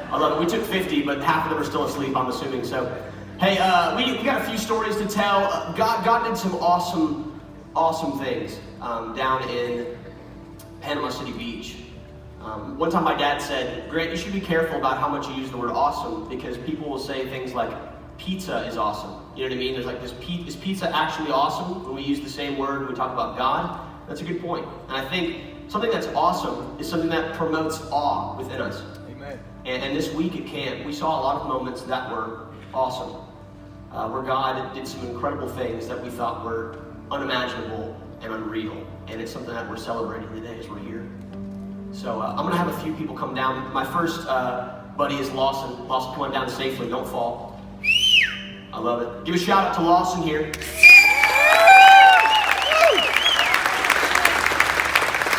I love it. We took 50, but half of them are still asleep, I'm assuming. So, hey, we got a few stories to tell. God did some awesome things down in Panama City Beach. One time my dad said, Grant, you should be careful about how much you use the word awesome, because people will say things like, pizza is awesome. You know what I mean? There's like this, is pizza actually awesome when we use the same word when we talk about God? That's a good point. And I think something that's awesome is something that promotes awe within us. Amen. And this week at camp, we saw a lot of moments that were awesome, where God did some incredible things that we thought were unimaginable and unreal. And it's something that we're celebrating today as we're here. So I'm going to have a few people come down. My first buddy is Lawson. Lawson, come on down safely. Don't fall. I love it. Give a shout out to Lawson here.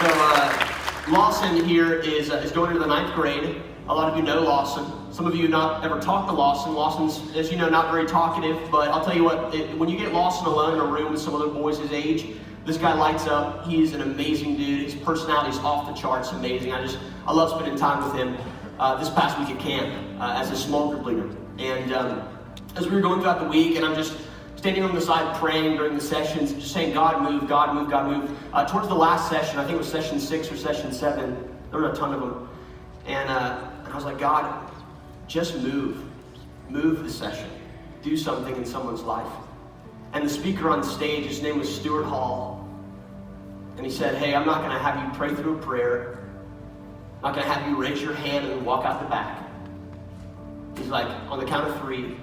So Lawson here is going into the 9th grade. A lot of you know Lawson. Some of you have not ever talked to Lawson. Lawson's, as you know, not very talkative, but I'll tell you what, when you get Lawson alone in a room with some other boys his age, this guy lights up. He's an amazing dude. His personality is off the charts, amazing. I love spending time with him this past week at camp as a small group leader. And as we were going throughout the week, and I'm just standing on the side praying during the sessions, just saying, God move, God move, God move. Towards the last session, I think it was session 6 or session 7, there were a ton of them. And I was like, God, just move the session. Do something in someone's life. And the speaker on stage, his name was Stuart Hall. And he said, hey, I'm not going to have you pray through a prayer. I'm not going to have you raise your hand and walk out the back. He's like, on the count of 3,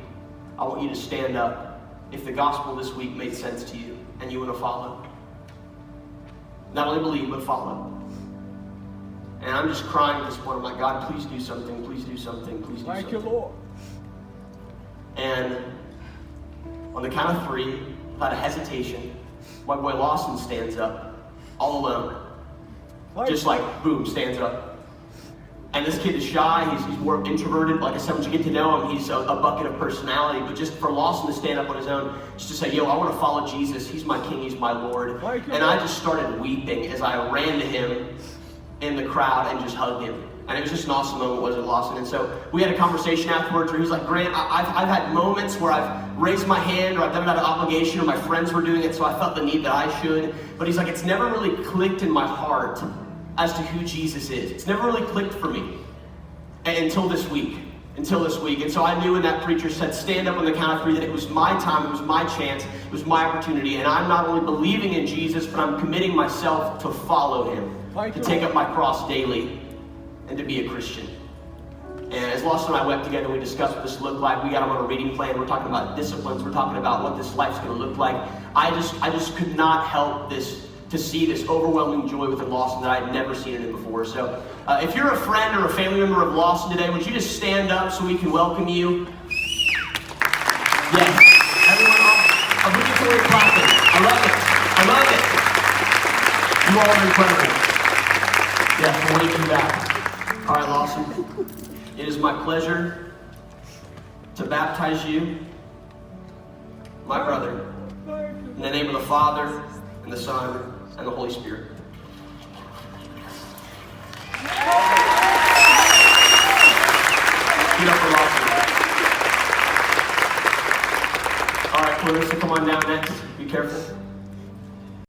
I want you to stand up if the gospel this week made sense to you and you want to follow. Not only believe, but follow. And I'm just crying at this point. I'm like, God, please do something, please do something, please do something. Thank you, Lord. And on the count of 3, without a hesitation, my boy Lawson stands up, all alone. Just like, boom, stands up. And this kid is shy, he's more introverted. Like I said, once you get to know him, he's a bucket of personality. But just for Lawson to stand up on his own, just to say, yo, I want to follow Jesus. He's my king, he's my Lord. And I just started weeping as I ran to him in the crowd and just hugged him. And it was just an awesome moment, wasn't it, Lawson? And so we had a conversation afterwards where he was like, Grant, I've had moments where I've raised my hand or I've done it out of obligation or my friends were doing it, so I felt the need that I should. But he's like, it's never really clicked in my heart as to who Jesus is. It's never really clicked for me until this week. And so I knew when that preacher said, stand up on the count of 3, that it was my time, it was my chance, it was my opportunity. And I'm not only believing in Jesus, but I'm committing myself to follow him, to take up my cross daily, and to be a Christian. And as Lawson and I wept together, we discussed what this looked like. We got him on a reading plan. We're talking about disciplines. We're talking about what this life's going to look like. I just could not help to see this overwhelming joy within Lawson that I had never seen in him before. So if you're a friend or a family member of Lawson today, would you just stand up so we can welcome you? Yes. Everyone obligatory clapping. I love it. You all are incredible. Yeah, we'll wave you back. All right, Lawson. It is my pleasure to baptize you, my brother, in the name of the Father, and the Son, and the Holy Spirit. Get up for Lawson. All right, Clarissa, come on down next. Be careful.